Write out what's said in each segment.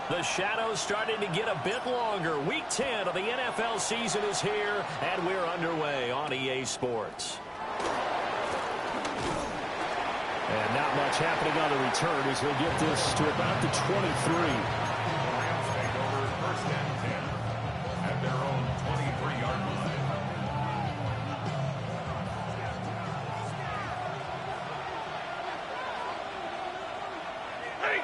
The shadow's starting to get a bit longer. Week 10 of the NFL season is here, and we're underway on EA Sports. And not much happening on the return as they get this to about the 23. Rams take over first and 10 at their own 23-yard line. Ready?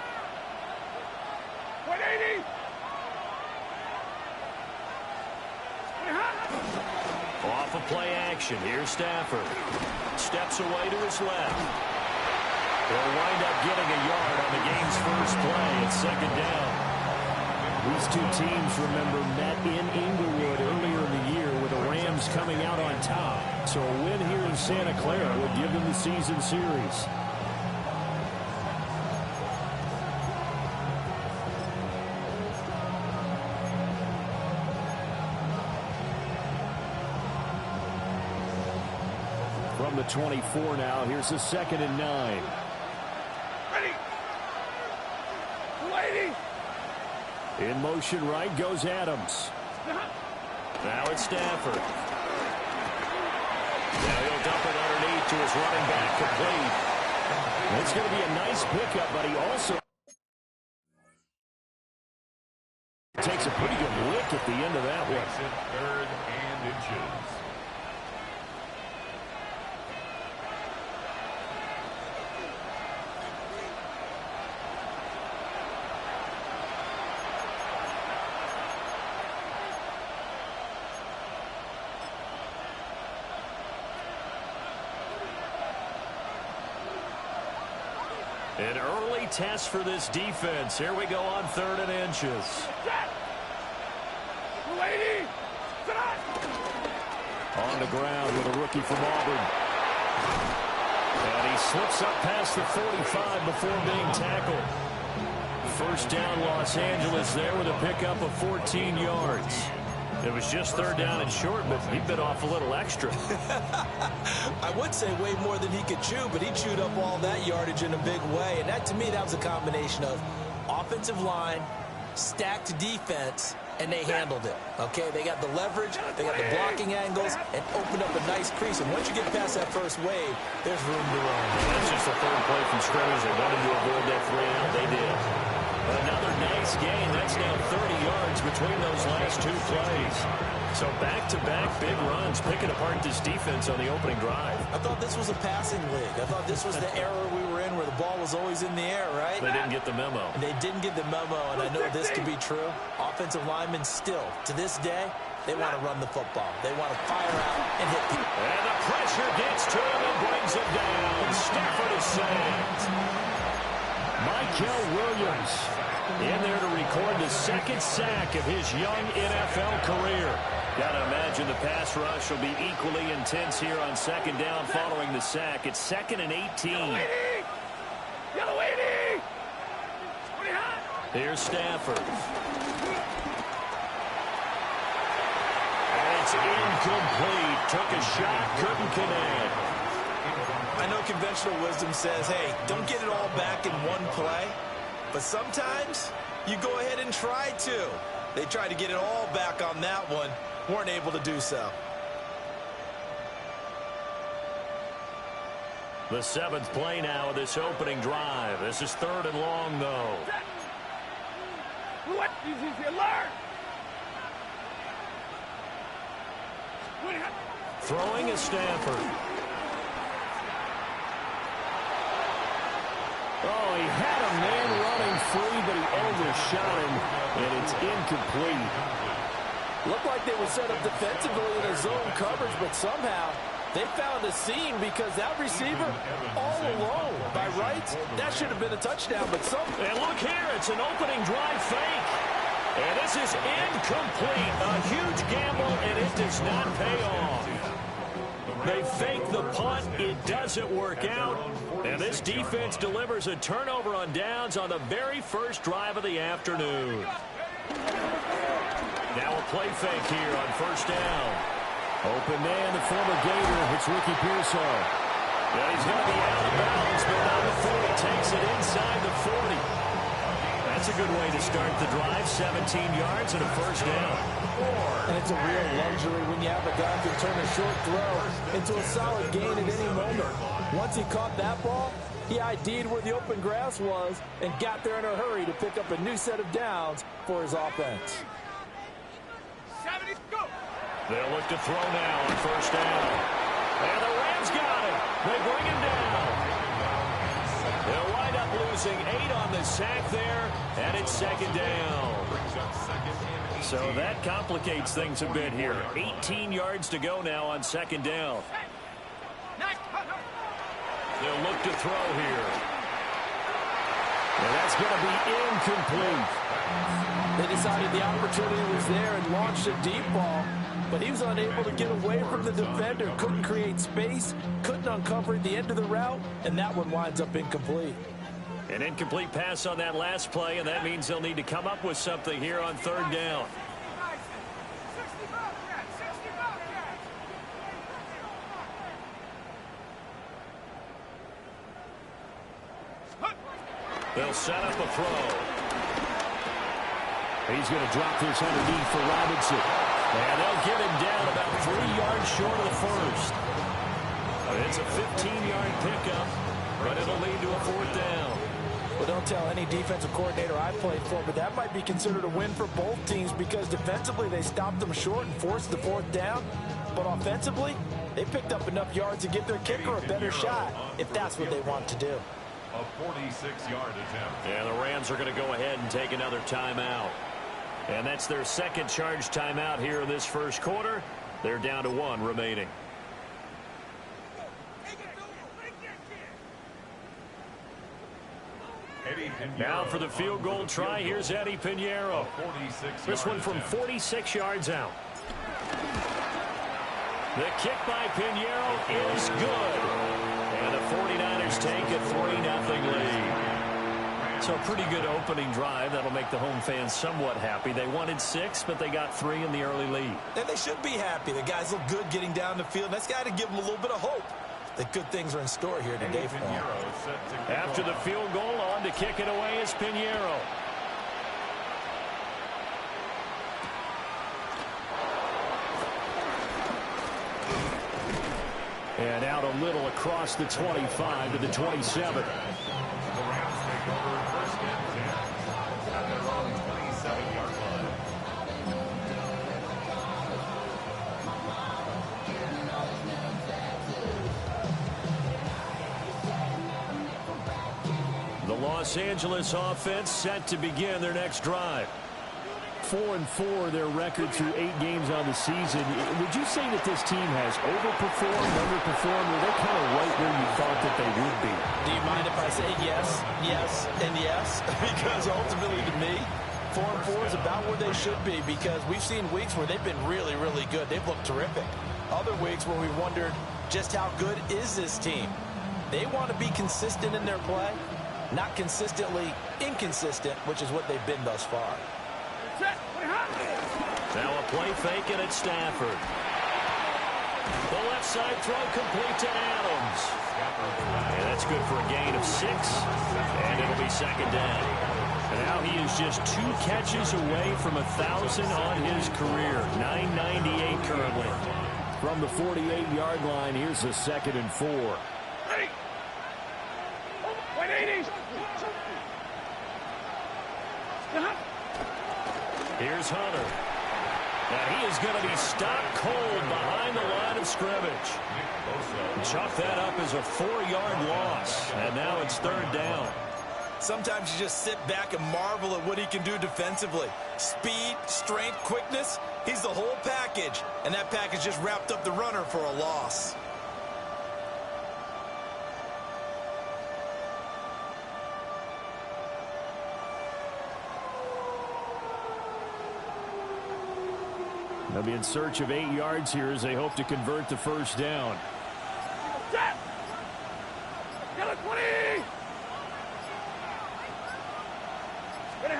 180. Off of play action. Here's Stafford. Steps away to his left. They'll wind up getting a yard on the game's first play. It's second down. These two teams, remember, met in Inglewood earlier in the year with the Rams coming out on top. So a win here in Santa Clara would give them the season series. From the 24 now, here's a 2nd and 9. Ready? 280. In motion right goes Adams. Now it's Stafford. Now he'll dump it underneath to his running back, complete. It's going to be a nice pickup, but he also takes a pretty good lick at the end of that one. Makes it 3rd and inches. An early test for this defense. Here we go on 3rd and inches. 280. On the ground with a rookie from Auburn. And he slips up past the 45 before being tackled. First down, Los Angeles there with a pickup of 14 yards. It was just 3rd down and short, but he bit off a little extra. I would say way more than he could chew, but he chewed up all that yardage in a big way. And that, to me, that was a combination of offensive line, stacked defense, and they handled it. Okay, they got the leverage, they got the blocking angles, and opened up a nice crease. And once you get past that first wave, there's room to run. That's just the 3rd play from scrimmage. They wanted to avoid that 3-and-out. They did. Another nice gain. That's now 30 yards between those last 2 plays. So back-to-back big runs, picking apart this defense on the opening drive. I thought this was a passing league. I thought this was the era we were in where the ball was always in the air, right? They didn't get the memo. And they didn't get the memo, and I know this to be true. Offensive linemen still, to this day, they want to run the football. They want to fire out and hit people. And the pressure gets to him and brings him down. Stafford is sacked. Michael Williams in there to record the 2nd sack of his young NFL career. Got to imagine the pass rush will be equally intense here on 2nd down following the sack. It's 2nd and 18. Yellow 80. Here's Stafford. And it's incomplete. Took a shot, couldn't connect. I know conventional wisdom says, hey, don't get it all back in one play. But sometimes you go ahead and try to. They tried to get it all back on that one. Weren't able to do so. The 7th play now of this opening drive. This is 3rd and long, though. What is he alert? Throwing is Stafford. Oh, he had a man running free, but he overshot him, and it's incomplete. Looked like they were set up defensively in a zone coverage, but somehow they found a seam because that receiver all alone. By rights, that should have been a touchdown, but some... And look here, it's an opening drive fake. And this is incomplete. A huge gamble, and it does not pay off. They fake the punt. It doesn't work out. And this defense delivers a turnover on downs on the very first drive of the afternoon. Now a play fake here on 1st down. Open man, the former Gator. It's Ricky Pearsall. Yeah, he's going to be out of bounds, but now the 40 takes it inside the 40. that's a good way to start the drive. 17 yards and a first down. And it's a real luxury when you have a guy who can turn a short throw into a solid gain at any moment. Once he caught that ball, he ID'd where the open grass was and got there in a hurry to pick up a new set of downs for his offense. 70, go! They'll look to throw now on first down. And the Rams got it. They bring him down. They'll wind up losing 8 on the sack there, and it's second down. So that complicates things a bit here. 18 yards to go now on second down. They'll look to throw here. And that's going to be incomplete. They decided the opportunity was there and launched a deep ball, but he was unable to get away from the defender, couldn't create space, couldn't uncover the end of the route, and that one winds up incomplete. An incomplete pass on that last play, and that means they'll need to come up with something here on third down. They'll set up a throw. He's going to drop this underneath for Robinson. And they'll get him down about 3 yards short of the first. It's a 15-yard pickup, but it'll lead to a fourth down. Well, don't tell any defensive coordinator I played for, but that might be considered a win for both teams because defensively they stopped them short and forced the fourth down. But offensively, they picked up enough yards to give their kicker a better shot if that's what they want to do. A 46-yard attempt. And the Rams are going to go ahead and take another timeout. And that's their second charge timeout here in this first quarter. They're down to 1 remaining. Now for the field goal try, here's Eddie Pinheiro. This one from 46 yards out. The kick by Pinheiro is good. And the 49ers take a 3-0 lead. So a pretty good opening drive. That'll make the home fans somewhat happy. They wanted 6, but they got 3 in the early lead. And they should be happy. The guys look good getting down the field. That's got to give them a little bit of hope that good things are in store here today for them. After the field goal, on to kick it away is Pinheiro. And out a little across the 25 to the 27. The Rams take over first and 10 at their own 27-yard line. The Los Angeles offense set to begin their next drive. 4-4 their record through 8 games on the season. Would you say that this team has overperformed, underperformed, or they're kind of right where you thought that they would be? Do you mind if I say yes, yes, and yes? Because ultimately to me, 4-4 is about where they should be because we've seen weeks where they've been really, really good. They've looked terrific. Other weeks where we wondered just how good is this team. They want to be consistent in their play, not consistently inconsistent, which is what they've been thus far. Now a play fake and it's Stafford. The left side throw complete to Adams. And that's good for a gain of 6. And it'll be second down. And now he is just 2 catches away from 1,000 on his career. 998 currently. From the 48-yard line, here's a 2nd and 4. Ready. 180. Here's Hunter. Now he is going to be stopped cold behind the line of scrimmage. Chalk that up as a 4-yard loss. And now it's third down. Sometimes you just sit back and marvel at what he can do defensively. Speed, strength, quickness. He's the whole package. And that package just wrapped up the runner for a loss. They'll be in search of 8 yards here as they hope to convert the first down. Set. Yellow 20.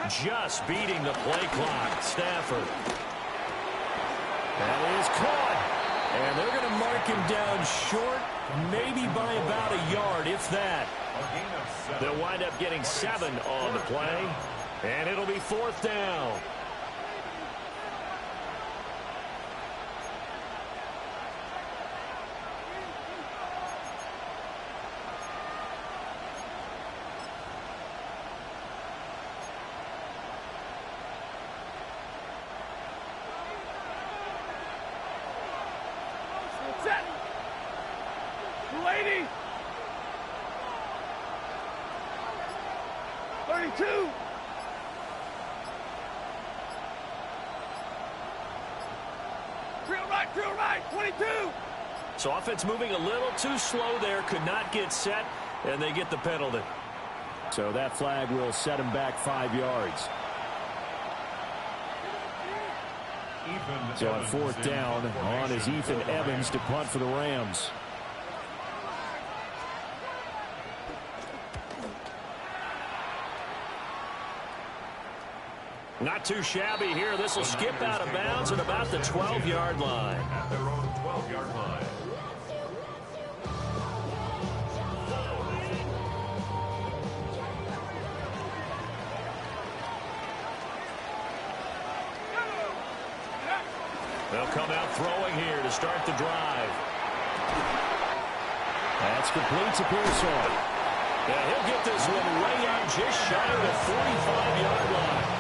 Just beating the play clock. Stafford. That is caught. And they're going to mark him down short, maybe by about a yard, if that. They'll wind up getting 7 on the play. And it'll be 4th down. Set. 280. 32. Drill right, 22. So offense moving a little too slow there, could not get set, and they get the penalty. So that flag will set him back 5 yards. So on 4th down, on is Ethan Evans to punt for the Rams. Not too shabby here. This will skip out of bounds at about the 12-yard line. At their own 12-yard line. They'll come out throwing here to start the drive. That's complete to Pearson. Yeah, he'll get this one way out just shy of the 45-yard line.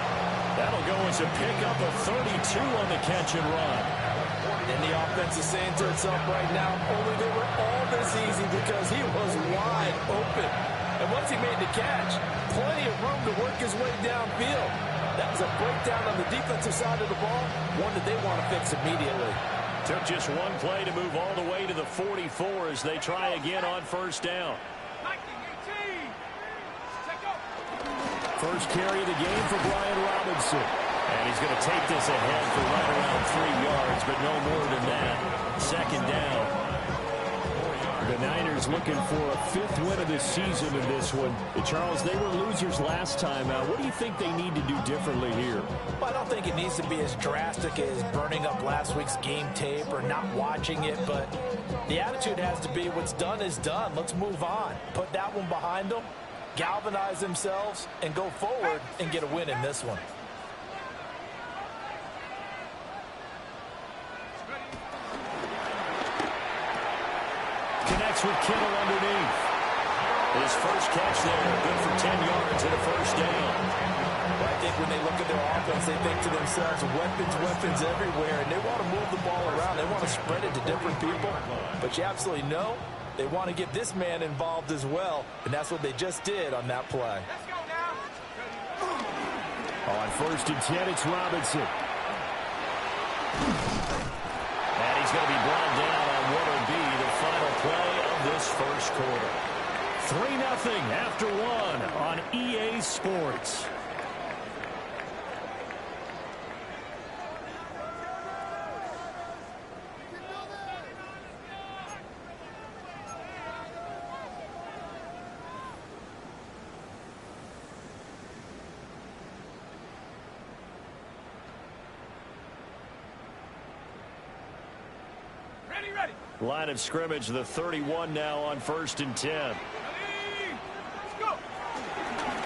That'll go as a pickup of 32 on the catch and run. And the offense is saying to itself right now, only they were all this easy because he was wide open. And once he made the catch, plenty of room to work his way downfield. That was a breakdown on the defensive side of the ball, one that they want to fix immediately. Took just one play to move all the way to the 44 as they try again on 1st down. 19, 18. Check up. First carry of the game for Brian Robinson. And he's going to take this ahead for right around 3 yards, but no more than that. 2nd down. The Niners looking for a 5th win of this season in this one. Charles, they were losers last time out. What do you think they need to do differently here? Well, I don't think it needs to be as drastic as burning up last week's game tape or not watching it, but the attitude has to be what's done is done. Let's move on. Put that one behind them, galvanize themselves, and go forward and get a win in this one. Connects with Kittle underneath. His first catch there, good for 10 yards and a 1st down. Well, I think when they look at their offense, they think to themselves, weapons everywhere, and they want to move the ball around. They want to spread it to different people. But you absolutely know they want to get this man involved as well, and that's what they just did on that play. Let's go now. On 1st and 10, it's Robinson. And he's going to be brought down on what will be the final play of this 1st quarter. 3-0 after 1 on EA Sports. Ready. Line of scrimmage, the 31 now on 1st and 10. Ready. Let's go.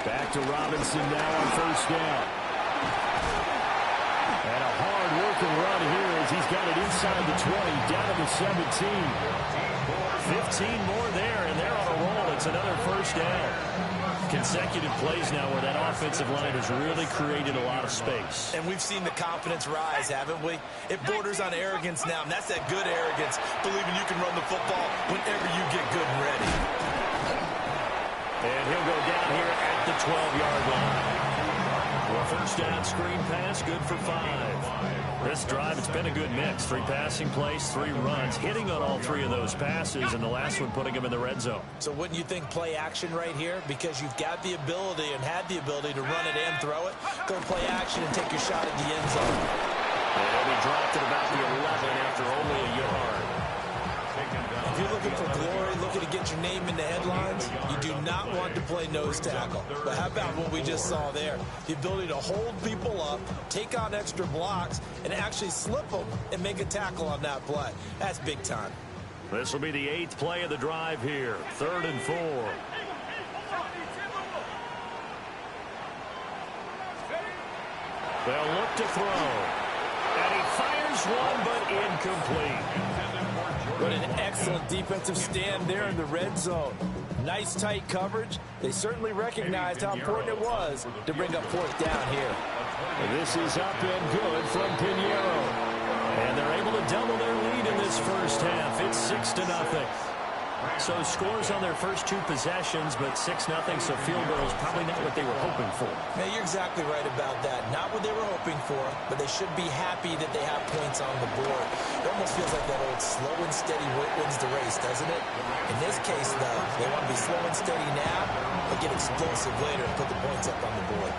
Back to Robinson now on 1st down. And a hard-working run here as he's got it inside the 20, down to the 17. 15 more there, and they're on a roll. It's another 1st down. Consecutive plays now where that offensive line has really created a lot of space. And we've seen the confidence rise, haven't we? It borders on arrogance now, and that's that good arrogance, believing you can run the football whenever you get good and ready. And he'll go down here at the 12-yard line. Well, 1st down screen pass, good for 5. This drive, it's been a good mix. 3 passing plays, 3 runs, hitting on all 3 of those passes, and the last one putting him in the red zone. So wouldn't you think play action right here? Because you've got the ability and had the ability to run it and throw it. Go play action and take your shot at the end zone. And he'll be dropped at about the 11 after only a yard. If you're looking for glory, looking to get your name in the headlines, you do not want to play nose tackle. But how about what we just saw there? The ability to hold people up, take on extra blocks, and actually slip them and make a tackle on that play. That's big time. This will be the 8th play of the drive here. 3rd and 4. They'll look to throw. And he fires one, but incomplete. But an excellent defensive stand there in the red zone. Nice tight coverage. They certainly recognized how important it was to bring up fourth down here. And this is up and good from Pinheiro. And they're able to double their lead in this first half. It's 6-0. So scores on their first two possessions, but 6-0, so field goal is probably not what they were hoping for. Yeah, you're exactly right about that. Not what they were hoping for, but they should be happy that they have points on the board. It almost feels like that old slow and steady wins the race, doesn't it? In this case, though, they want to be slow and steady now, but get explosive later and put the points up on the board.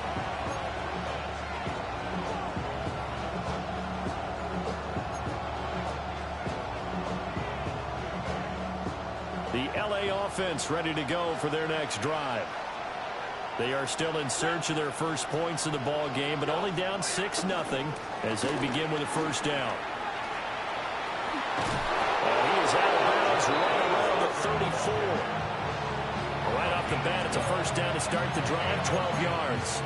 The LA offense ready to go for their next drive. They are still in search of their first points in the ball game, but only down 6-0 as they begin with a first down. And he is out of bounds right around the 34. Right off the bat, it's a first down to start the drive, 12 yards.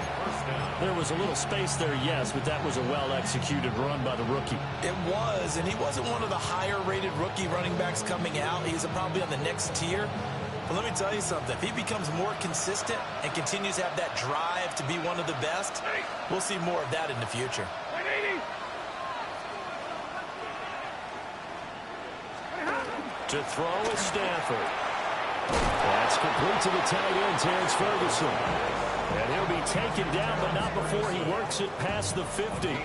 There was a little space there, yes, but that was a well-executed run by the rookie. It was, and he wasn't one of the higher-rated rookie running backs coming out. He's probably on the next tier. But let me tell you something. If he becomes more consistent and continues to have that drive to be one of the best, we'll see more of that in the future. To throw is Stafford. That's complete to the tight end, Terrence Ferguson. And he'll be taken down, but not before he works it past the 50. They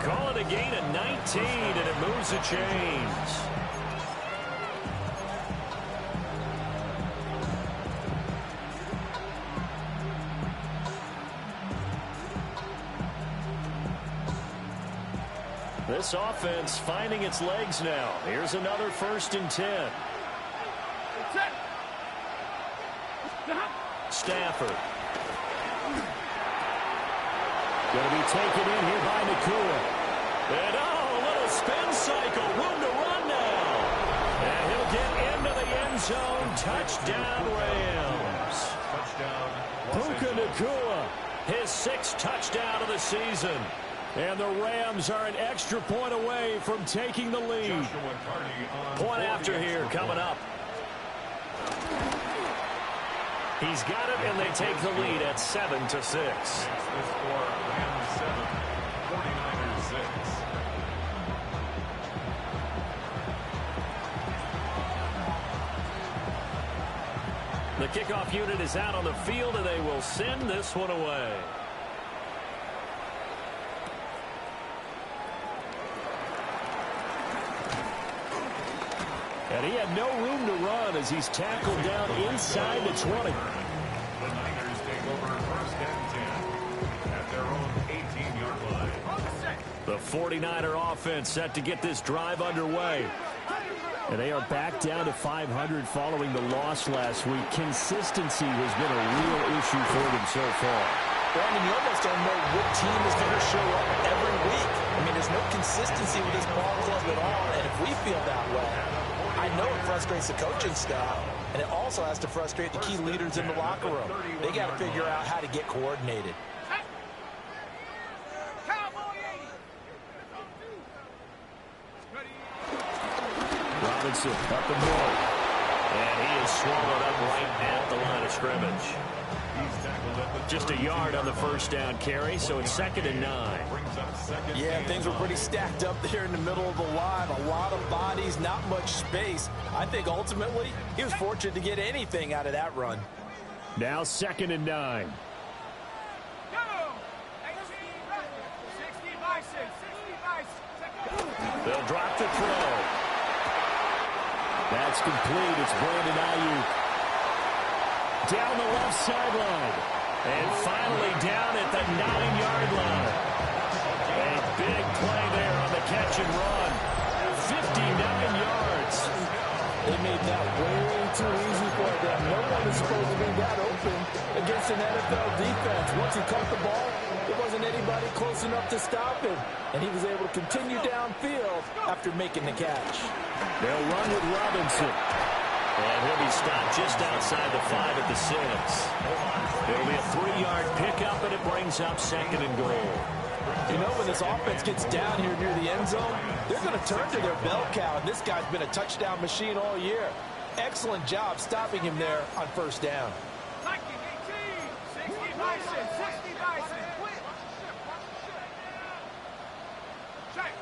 call it a gain of 19, and it moves the chains. This offense finding its legs now. Here's another 1st and 10. Stafford. Going to be taken in here by Nakua. And a little spin cycle. Room to run now. And he'll get into the end zone. Touchdown, Rams. Puka Nakua, his 6th touchdown of the season. And the Rams are an extra point away from taking the lead. Point after here coming up. He's got it, and they take the lead at 7-6. The score, Rams 7, 49ers 6. The kickoff unit is out on the field, and they will send this one away. And he had no room to run as he's tackled down inside the 20. The Niners take over 1st and 10 at their own 18-yard line. The 49er offense set to get this drive underway. And they are back down to 500 following the loss last week. Consistency has been a real issue for them so far. Brandon, you almost don't know what team is going to show up every week. I mean, there's no consistency with this ball club at all, and if we feel that way, I know it frustrates the coaching staff, and it also has to frustrate the key leaders in the locker room. They got to figure out how to get coordinated. Robinson up the middle. And he is swallowed up right at the line of scrimmage. Just a yard on the first down carry, so it's 2nd and 9. Yeah, things were pretty stacked up there in the middle of the line. A lot of bodies, not much space. I think ultimately he was fortunate to get anything out of that run. Now 2nd and 9. They'll drop the throw. That's complete. It's Brandon Ayuk. Down the left sideline. And finally down at the 9-yard line. A big play there on the catch and run. 59 yards. They made that way too easy for them. No one is supposed to be that open against an NFL defense. Once he caught the ball, there wasn't anybody close enough to stop him. And he was able to continue downfield after making the catch. They'll run with Robinson. And he'll be stopped just outside the 5 at the 6. It'll be a 3-yard pickup, and it brings up 2nd and goal. You know, when this offense gets down here near the end zone, they're going to turn to their bell cow, and this guy's been a touchdown machine all year. Excellent job stopping him there on first down. Liking 18. 60 Bison. 60 Bison. Check.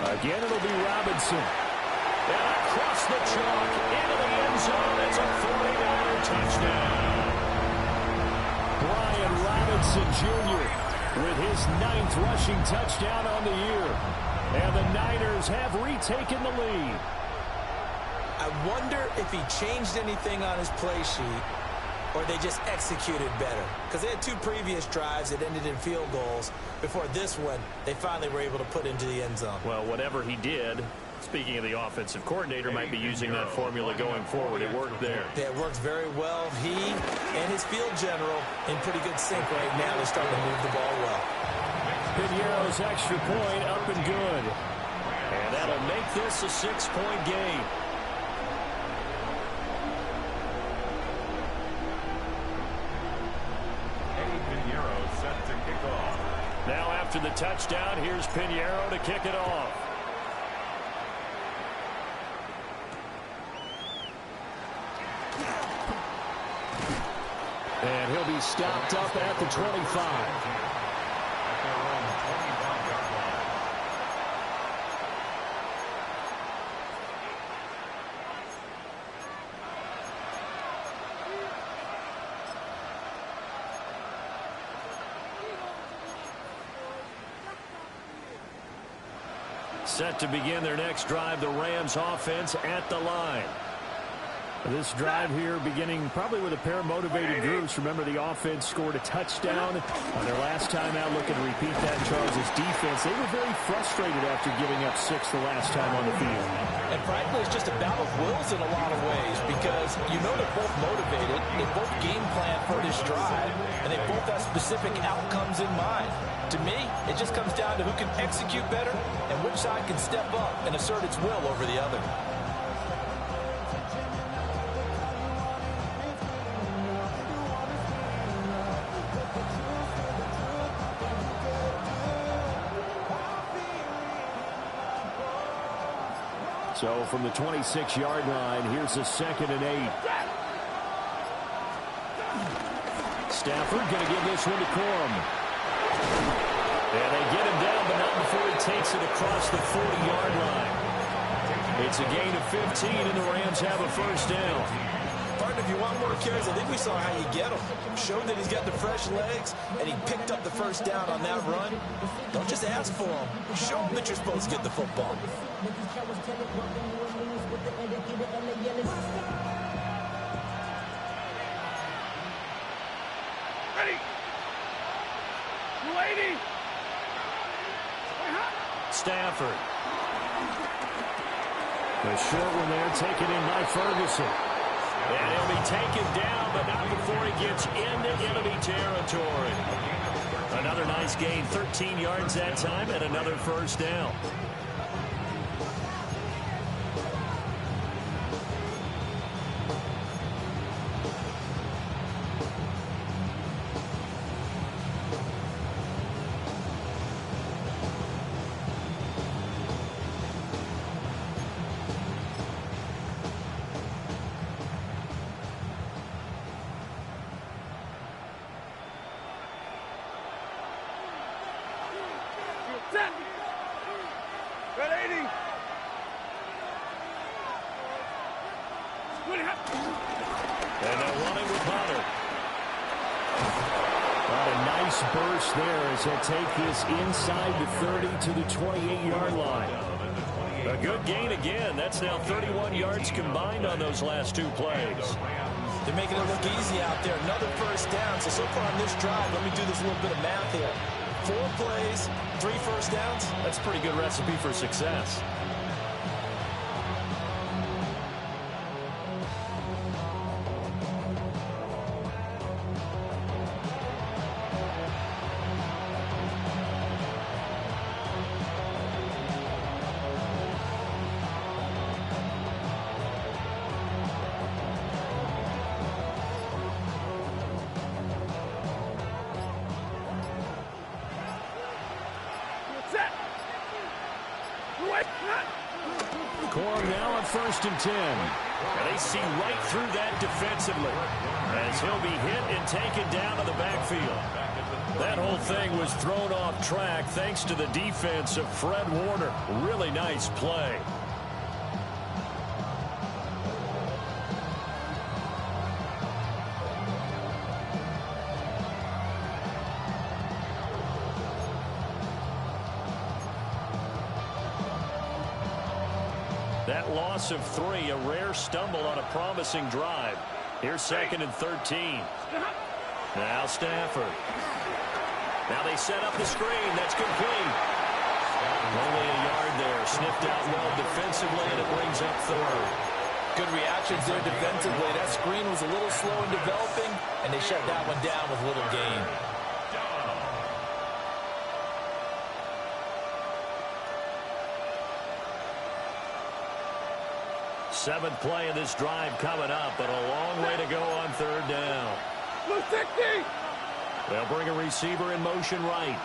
Again, it'll be Robinson. And across the chalk into the end zone. It's a 49er touchdown. Brian Robinson Jr. with his 9th rushing touchdown on the year. And the Niners have retaken the lead. I wonder if he changed anything on his play sheet or they just executed better. Because they had 2 previous drives that ended in field goals. Before this one, they finally were able to put into the end zone. Well, whatever he did, speaking of the offensive coordinator, might be using that formula going forward. It worked there. Yeah, it works very well. He and his field general in pretty good sync right now. They're starting to move the ball well. Piñeiro's extra point up and good. And that'll make this a 6-point game. Set to kick off. Now after the touchdown, here's Piñeiro to kick it off. And he'll be stopped up at the 25. Set to begin their next drive, the Rams offense at the line. This drive here beginning probably with a pair of motivated groups. Remember, the offense scored a touchdown on their last time out. Looking to repeat that in Charles' defense. They were very frustrated after giving up 6 the last time on the field. And frankly, it's just a battle of wills in a lot of ways because you know they're both motivated. They both game plan for this drive, and they both have specific outcomes in mind. To me, it just comes down to who can execute better and which side can step up and assert its will over the other. So from the 26-yard line, here's a 2nd and 8. Stafford going to give this one to Corum. And they get him down, but not before he takes it across the 40-yard line. It's a gain of 15, and the Rams have a first down. Partner, if you want more carries, I think we saw how you get him. Showed that he's got the fresh legs, and he picked up the first down on that run. Don't just ask for him. Show him that you're supposed to get the football. Ready. 280. Stafford. The short one there taken in by Ferguson. And he'll be taken down, but not before he gets into enemy territory. Another nice gain, 13 yards that time, and another first down. Red 80. And they'll run it with Hunter. Got a nice burst there as they take this inside the 30 to the 28-yard line. A good gain again. That's now 31 yards combined on those last 2 plays. They're making it look easy out there. Another first down. So far on this drive, let me do this little bit of math here. 4 plays, 3 first downs. That's a pretty good recipe for success. for him now on 1st and 10. And they see right through that defensively as he'll be hit and taken down to the backfield. That whole thing was thrown off track thanks to the defense of Fred Warner. Really nice play. That loss of 3, a rare stumble on a promising drive. Here's 2nd and 13. Now Stafford. Now they set up the screen. That's complete. Only a yard there. Sniffed out well defensively, and it brings up 3rd. Good reactions there defensively. That screen was a little slow in developing, and they shut that one down with little gain. 7th play of this drive coming up, but a long way to go on 3rd down. They'll bring a receiver in motion right.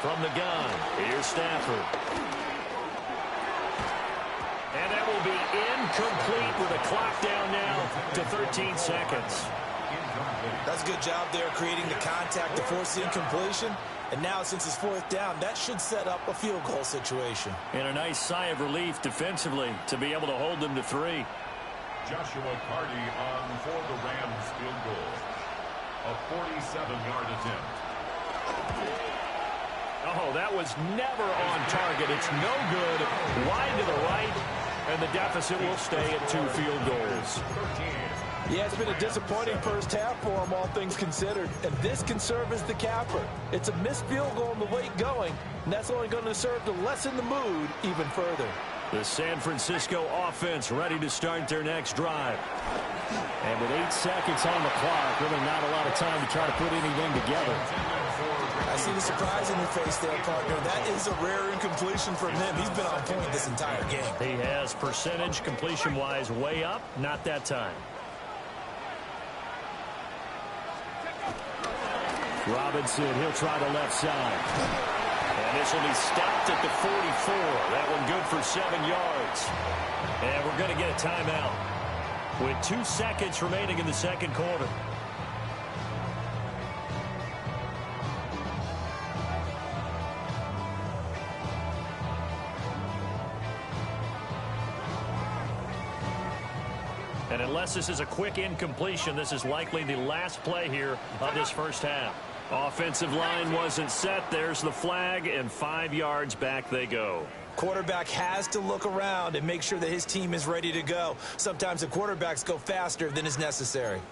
From the gun, here's Stafford. And that will be incomplete with a clock down now to 13 seconds. That's a good job there creating the contact to force the incompletion. And now, since it's 4th down, that should set up a field goal situation. And a nice sigh of relief defensively to be able to hold them to 3. Joshua Carty on for the Rams field goal. A 47-yard attempt. Oh, that was never on target. It's no good. Wide to the right, and the deficit will stay at 2 field goals. 13. Yeah, it's been a disappointing first half for him, all things considered. And this can serve as the capper. It's a missed field goal in the late going, and that's only going to serve to lessen the mood even further. The San Francisco offense ready to start their next drive. And with 8 seconds on the clock, really not a lot of time to try to put anything together. I see the surprise in your face there, partner. That is a rare incompletion from him. He's been on point this entire game. He has percentage completion-wise way up, not that time. Robinson, he'll try the left side. And this will be stopped at the 44. That one good for 7 yards. And we're going to get a timeout with 2 seconds remaining in the second quarter. And unless this is a quick incompletion, this is likely the last play here of this first half. Offensive line wasn't set. There's the flag, and 5 yards back they go. Quarterback has to look around and make sure that his team is ready to go. Sometimes the quarterbacks go faster than is necessary.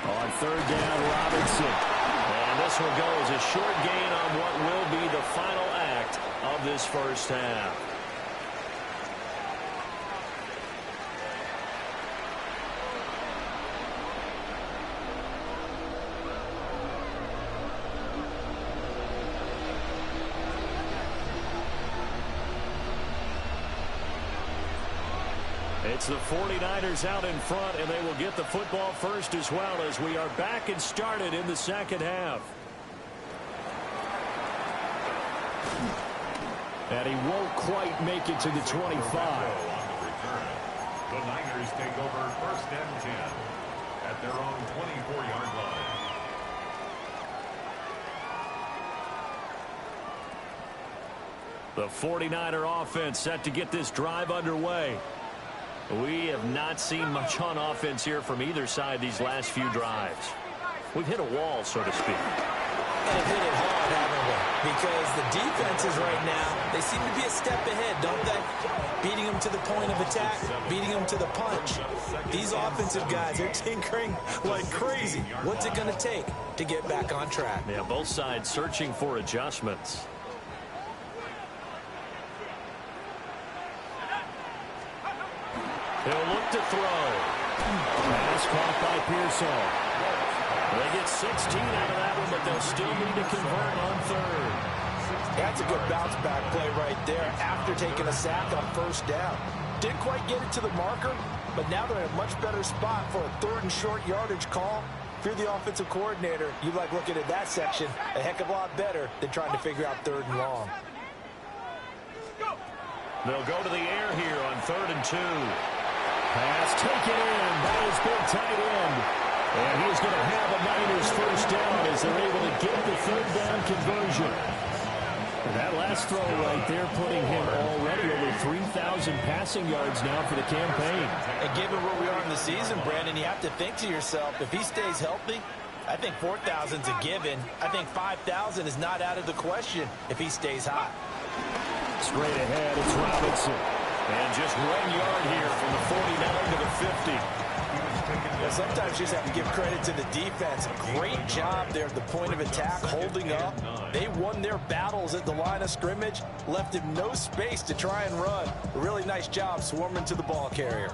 On 3rd down, Robinson. And this one goes a short gain on what will be the final act of this first half. It's the 49ers out in front, and they will get the football first as well as we are back and started in the second half. And he won't quite make it to the 25. The Niners take over 1st and 10 at their own 24-yard line. The 49er offense set to get this drive underway. We have not seen much on offense here from either side these last few drives. We've hit a wall, so to speak. And hit it hard, haven't we? Because the defenses right now, they seem to be a step ahead, don't they? Beating them to the point of attack, beating them to the punch. These offensive guys are tinkering like crazy. What's it going to take to get back on track? Yeah, both sides searching for adjustments. He'll look to throw. Pass caught by Pearsall. They get 16 out of that one, but they'll still need to convert on 3rd. That's a good bounce back play right there after taking a sack on first down. Didn't quite get it to the marker, but now they're in a much better spot for a 3rd and short yardage call. If you're the offensive coordinator, you like looking at that section a heck of a lot better than trying to figure out 3rd and long. They'll go to the air here on 3rd and 2. Pass taken in by his big tight end. And he's going to have a Niners first down as they're able to get the 3rd down conversion. And that last throw right there putting him already over 3,000 passing yards now for the campaign. And given where we are in the season, Brandon, you have to think to yourself, if he stays healthy, I think 4,000's a given. I think 5,000 is not out of the question if he stays hot. Straight ahead, it's Robinson. And just 1 yard here from the 49 to the 50. Well, sometimes you just have to give credit to the defense. Great job there at the point of attack, holding up. They won their battles at the line of scrimmage, left him no space to try and run. A really nice job swarming to the ball carrier.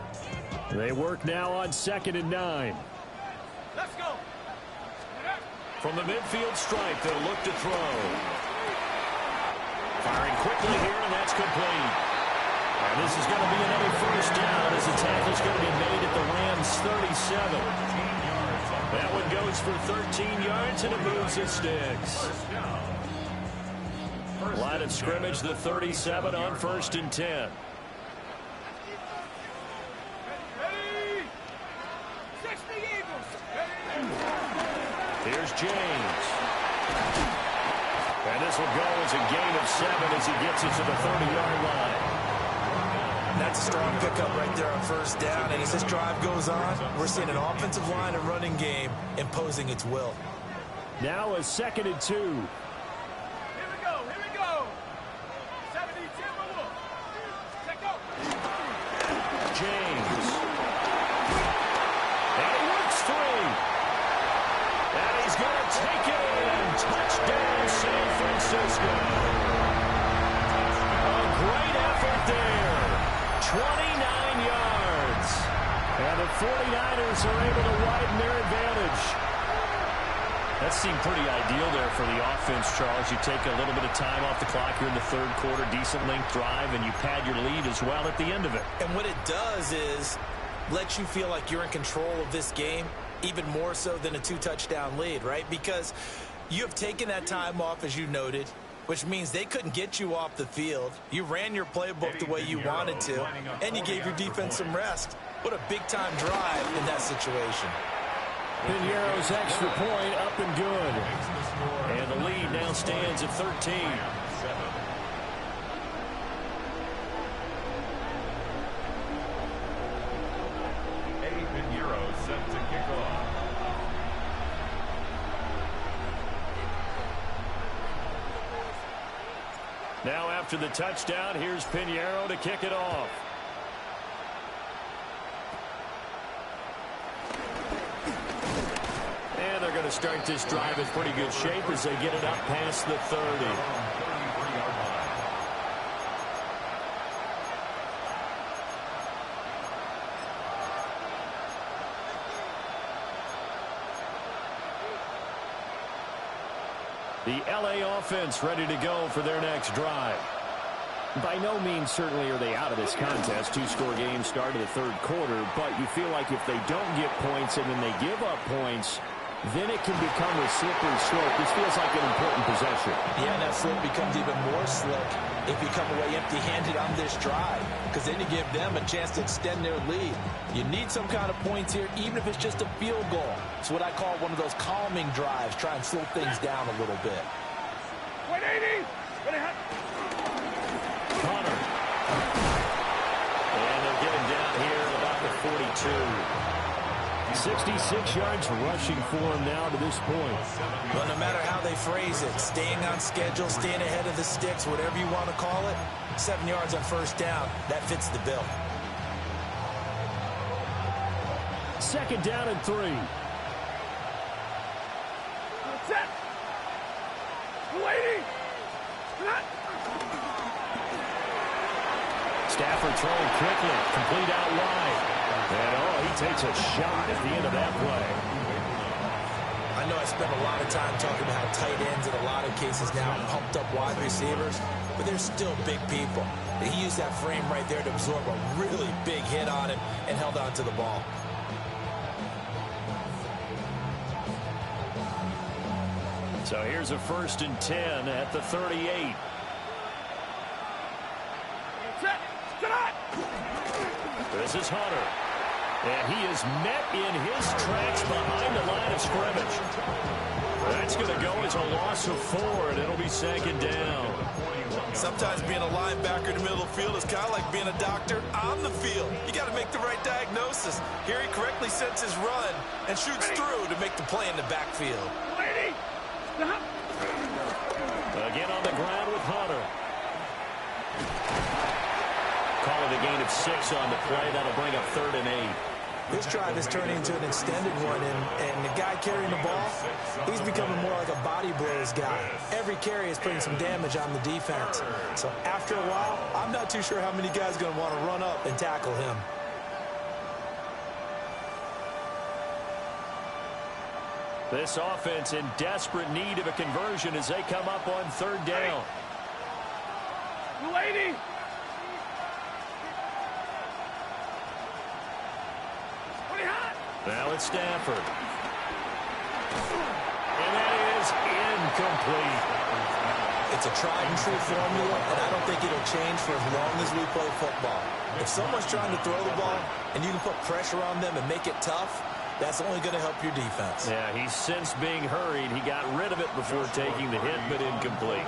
They work now on 2nd and 9. Let's go. From the midfield stripe, they'll look to throw. Firing quickly here, and that's complete. And this is going to be another first down as the tackle's going to be made at the Rams' 37. That one goes for 13 yards, and it moves the sticks. Line of scrimmage, the 37 on 1st and 10. Ready. 60 Eagles. Here's James. And this will go as a gain of 7 as he gets it to the 30-yard line. That's a strong pickup right there on first down. And as this drive goes on, we're seeing an offensive line and running game imposing its will. Now a 2nd and 2. Here we go. Here we go. 70 Timberwolves. Check out. James. And he works free. And he's going to take it in. Touchdown, San Francisco. A great effort there. 29 yards. And the 49ers are able to widen their advantage. That seemed pretty ideal there for the offense, Charles. You take a little bit of time off the clock here in the 3rd quarter, decent length drive, and you pad your lead as well at the end of it. And what it does is let you feel like you're in control of this game, even more so than a 2-touchdown lead, right? Because you have taken that time off, as you noted, which means they couldn't get you off the field. You ran your playbook the way you wanted to, and you gave your defense some rest. What a big-time drive in that situation. Piñeiro's extra point up and good. And the lead now stands at 13. Eddie Piñeiro set to kick off. Now after the touchdown, here's Piñeiro to kick it off. And they're going to start this drive in pretty good shape as they get it up past the 30. The LA offense ready to go for their next drive. By no means certainly are they out of this contest. 2-score game start of the 3rd quarter, but you feel like if they don't get points and then they give up points, then it can become a slippery slope. This feels like an important possession. Yeah, and that slope becomes even more slick if you come away empty-handed on this drive, because then you give them a chance to extend their lead. You need some kind of points here, even if it's just a field goal. It's what I call one of those calming drives, try and slow things down a little bit. 180. Connor. And they'll get him down here at about the 42. 66 yards rushing for him now to this point. Well, no matter how they phrase it, staying on schedule, staying ahead of the sticks, whatever you want to call it, 7 yards on first down, that fits the bill. 2nd down and 3. Set. 280. Stafford throwing quickly, complete out wide. And, he takes a shot at the end of that play. I know I spent a lot of time talking about how tight ends in a lot of cases now pumped up wide receivers, but they're still big people. He used that frame right there to absorb a really big hit on him and held on to the ball. So here's a 1st and 10 at the 38. This is Hunter. And he is met in his tracks behind the line of scrimmage. That's going to go as a loss of 4, and it'll be 2nd down. Sometimes being a linebacker in the middle of the field is kind of like being a doctor on the field. You got to make the right diagnosis. Here he correctly sets his run and shoots through to make the play in the backfield. Again on the ground with Hunter. Call it a gain of 6 on the play. That'll bring up 3rd and 8. This drive is turning into an extended one, and the guy carrying the ball, he's becoming more like a body blows guy. Every carry is putting some damage on the defense. So after a while, I'm not too sure how many guys are going to want to run up and tackle him. This offense in desperate need of a conversion as they come up on 3rd down. Lady! Now it's Stafford. And that is incomplete. It's a tried and true formula, and I don't think it'll change for as long as we play football. If someone's trying to throw the ball and you can put pressure on them and make it tough, that's only going to help your defense. Yeah, he's since being hurried. He got rid of it before taking the hit, but incomplete.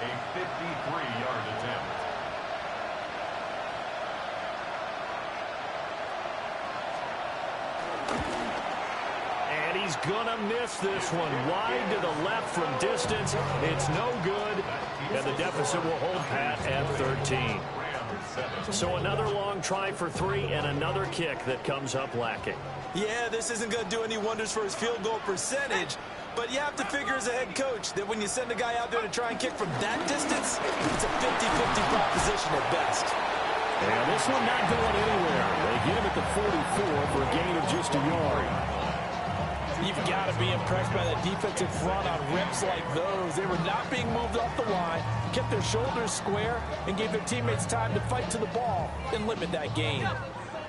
A 53-yard attempt. And he's going to miss this one. Wide to the left from distance. It's no good. And the deficit will hold pat at 13. So another long try for 3 and another kick that comes up lacking. Yeah, this isn't going to do any wonders for his field goal percentage, but you have to figure as a head coach that when you send a guy out there to try and kick from that distance, it's a 50-50 proposition at best. And this one not going anywhere. They get him at the 44 for a gain of just a yard. You've got to be impressed by that defensive front on reps like those. They were not being moved off the line, kept their shoulders square, and gave their teammates time to fight to the ball and limit that gain.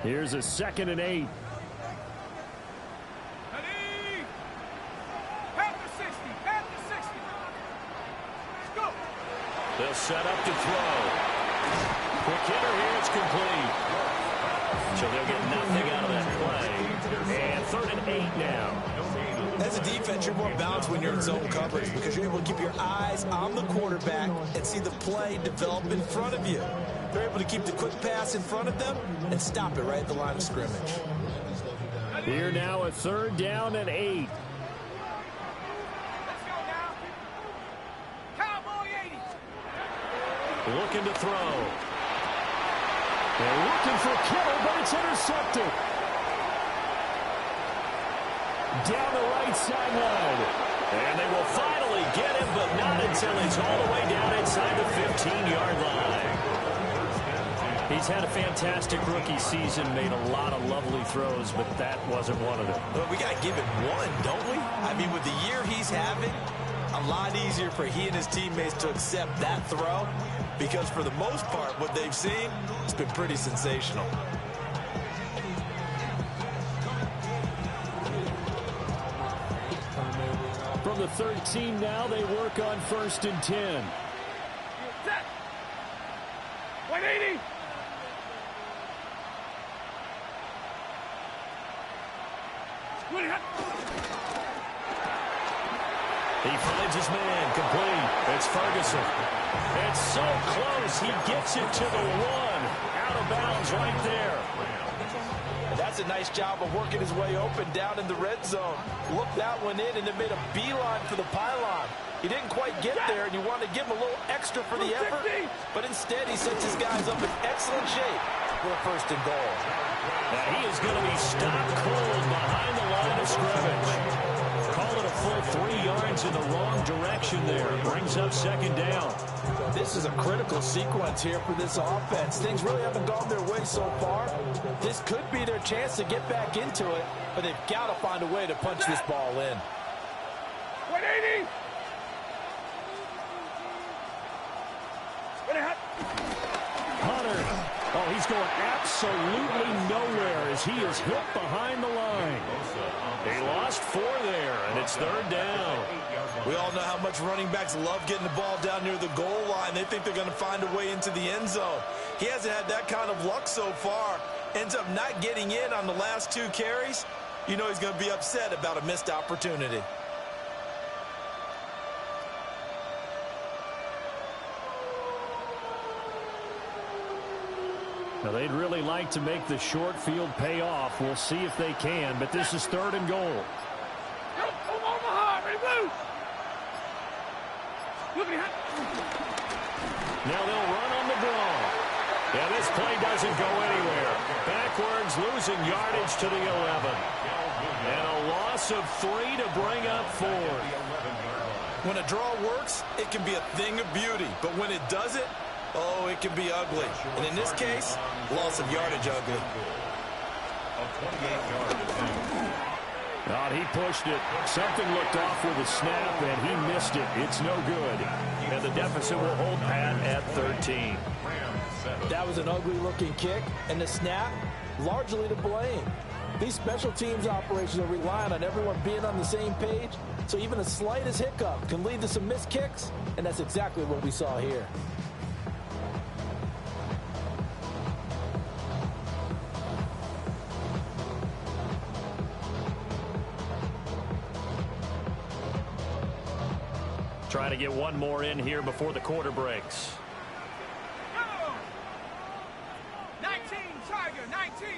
Here's a 2nd and 8. They'll set up to throw. Quick hitter here, it's complete. So they'll get nothing out of that play. And 3rd and 8 now. As a defense, you're more balanced when you're in zone coverage because you're able to keep your eyes on the quarterback and see the play develop in front of you. They're able to keep the quick pass in front of them and stop it right at the line of scrimmage. Here now a 3rd down and 8. Looking to throw. They're looking for Kittle, but it's intercepted. Down the right sideline. And they will finally get him, but not until he's all the way down inside the 15-yard line. He's had a fantastic rookie season, made a lot of lovely throws, but that wasn't one of them. Well, we got to give him one, don't we? I mean, with the year he's having, a lot easier for he and his teammates to accept that throw because for the most part, what they've seen, it's been pretty sensational. From the 13 now, they work on 1st and 10. 180. He finds his man, complete. It's Ferguson. It's so close. He gets it to the 1. Out of bounds right there. And that's a nice job of working his way open down in the red zone. Looked that one in and then made a beeline for the pylon. He didn't quite get there, and you wanted to give him a little extra for the effort, but instead he sets his guys up in excellent shape for a 1st and goal. Now he is going to be stopped cold behind the line of scrimmage. Call it a full 3 yards in the wrong direction there. Brings up 2nd down. This is a critical sequence here for this offense. Things really haven't gone their way so far. This could be their chance to get back into it, but they've got to find a way to punch this ball in. 180. Hunter. Oh, he's going absolutely nowhere as he is hit behind the line. He lost 4 there, and it's 3rd down. We all know how much running backs love getting the ball down near the goal line. They think they're going to find a way into the end zone. He hasn't had that kind of luck so far. Ends up not getting in on the last 2 carries. You know he's going to be upset about a missed opportunity. Now, they'd really like to make the short field pay off. We'll see if they can, but this is 3rd and goal. Now they'll run on the draw. Yeah, this play doesn't go anywhere. Backwards, losing yardage to the 11. And a loss of 3 to bring up 4. When a draw works, it can be a thing of beauty. But when it doesn't, oh, it can be ugly. And in this case, loss of yardage ugly. Oh, he pushed it. Something looked off with a snap, and he missed it. It's no good. And the deficit will hold pat at 13. That was an ugly-looking kick, and the snap, largely to blame. These special teams operations are relying on everyone being on the same page, so even the slightest hiccup can lead to some missed kicks, and that's exactly what we saw here. Try to get one more in here before the quarter breaks. 19, Tiger, 19.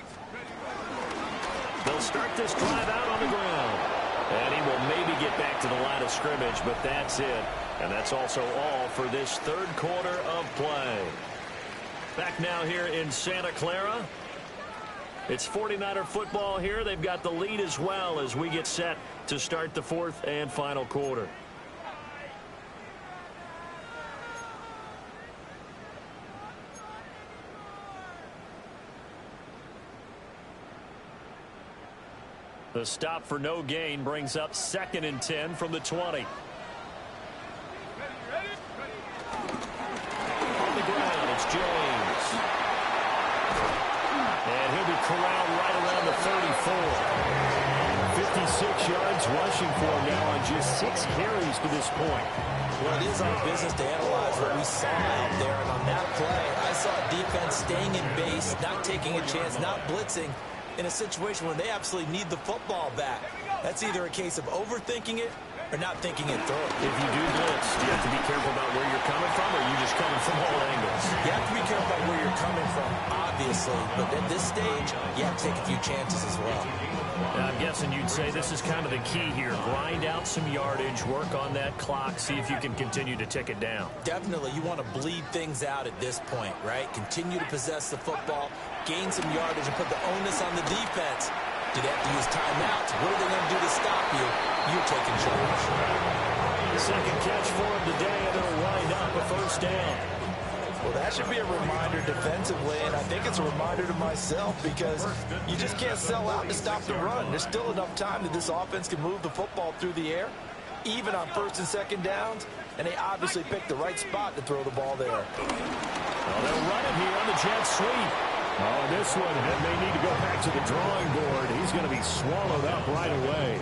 They'll start this drive out on the ground. And he will maybe get back to the line of scrimmage, but that's it. And that's also all for this 3rd quarter of play. Back now here in Santa Clara. It's 49er football here. They've got the lead as well as we get set to start the 4th and final quarter. The stop for no gain brings up 2nd and 10 from the 20. On the ground, it's James. And he'll be corralled right around the 34. 56 yards rushing for him now on just 6 carries to this point. Well, it is our business to analyze what we saw out there. And on that play, I saw defense staying in base, not taking a chance, not blitzing, in a situation where they absolutely need the football back. That's either a case of overthinking it or not thinking it through. If you do blitz, you have to be careful about where you're coming from, or you just coming from all angles. You have to be careful about where you're coming from, obviously. But at this stage, you have to take a few chances as well. I'm guessing you'd say this is kind of the key here. Grind out some yardage, work on that clock, see if you can continue to tick it down. Definitely, you want to bleed things out at this point, right? Continue to possess the football, gain some yardage, and put the onus on the defense. Do they have to use timeouts? What are they going to do to stop you? You're taking charge. Second catch for him today, and it'll wind up a 1st down. Well, that should be a reminder defensively, and I think it's a reminder to myself because you just can't sell out to stop the run. There's still enough time that this offense can move the football through the air, even on 1st and 2nd downs, and they obviously picked the right spot to throw the ball there. Well, they'll run it here on the jet sweep. Oh, this one, and they need to go back to the drawing board. He's going to be swallowed up right away.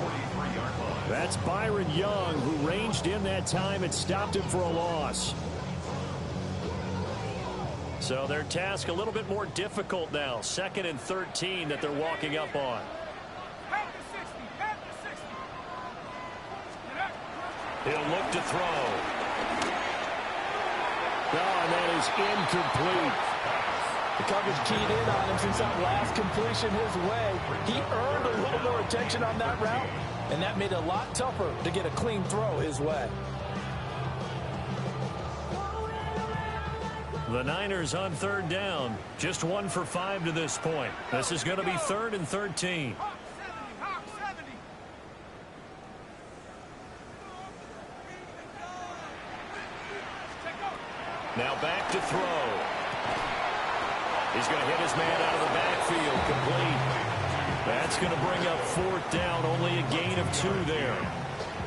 That's Byron Young, who ranged in that time and stopped him for a loss. So their task a little bit more difficult now. 2nd and 13 that they're walking up on. Back to 60, back to 60. He'll look to throw. Oh, and that is incomplete. The coverage keyed in on him since that last completion his way. He earned a little more attention on that route, and that made it a lot tougher to get a clean throw his way. The Niners on 3rd down. Just 1 for 5 to this point. This is going to be 3rd and 13. Hawk 70. Check out. Now back to throw. He's going to hit his man out of the backfield. Complete. That's going to bring up 4th down. Only a gain of 2 there.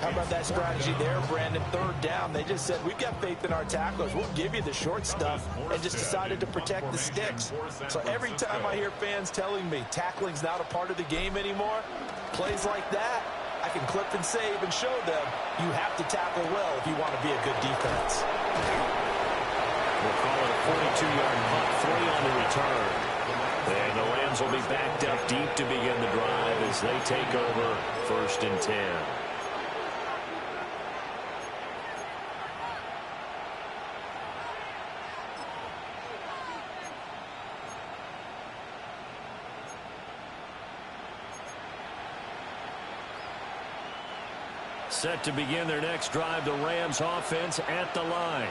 How about that strategy there, Brandon? 3rd down. They just said, we've got faith in our tacklers. We'll give you the short stuff, and just decided to protect the sticks. So every time I hear fans telling me tackling's not a part of the game anymore, plays like that, I can clip and save and show them you have to tackle well if you want to be a good defense. We'll call it a 42-yard punt, 3 on the return. And the Rams will be backed up deep to begin the drive as they take over 1st and 10. Set to begin their next drive, the Rams offense at the line.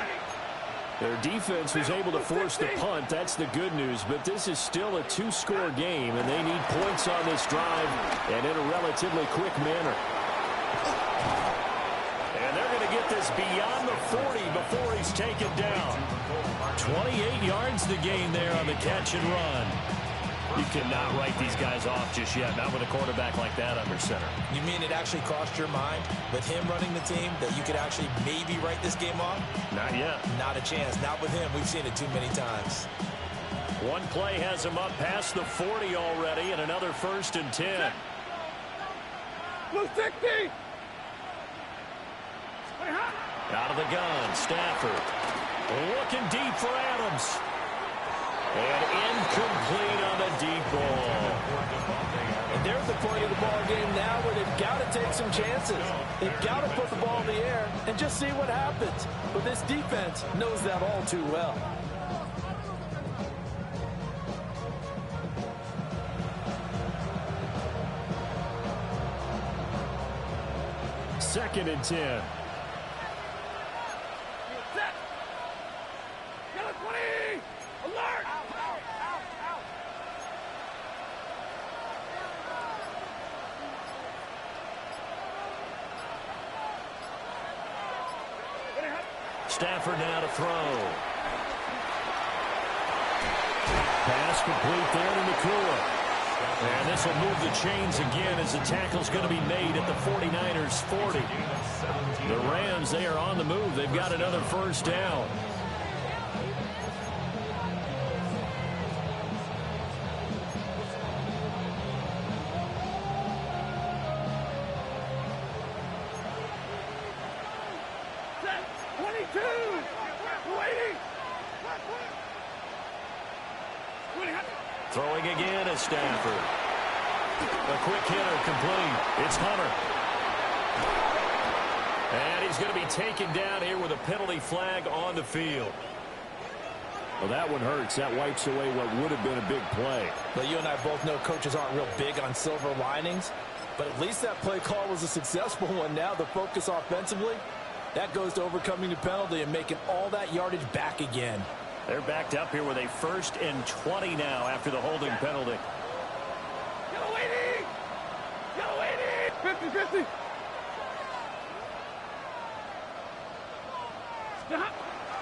Their defense was able to force the punt. That's the good news. But this is still a 2-score game, and they need points on this drive and in a relatively quick manner. And they're going to get this beyond the 40 before he's taken down. 28 yards the gain there on the catch and run. You cannot write these guys off just yet, not with a quarterback like that under center. You mean it actually crossed your mind with him running the team that you could actually maybe write this game off? Not yet. Not a chance. Not with him. We've seen it too many times. One play has him up past the 40 already, and another 1st and 10. Blue 60! Out of the gun, Stafford. Looking deep for Adams. And incomplete on the deep ball. And there's the point of the ball game now where they've got to take some chances. They've got to put the ball in the air and just see what happens. But this defense knows that all too well. Second and 10. Stafford now to throw. Pass complete there to Nakua. And this will move the chains again as the tackle's going to be made at the 49ers 40. The Rams, they are on the move. They've got another 1st down. Throwing again is Stafford. A quick hitter complete. It's Hunter. And he's going to be taken down here with a penalty flag on the field. Well, that one hurts. That wipes away what would have been a big play. But you and I both know coaches aren't real big on silver linings. But at least that play call was a successful one. Now the focus offensively, that goes to overcoming the penalty and making all that yardage back again. They're backed up here with a 1st and 20 now after the holding penalty. Yellow 80! Yellow 80! 50-50!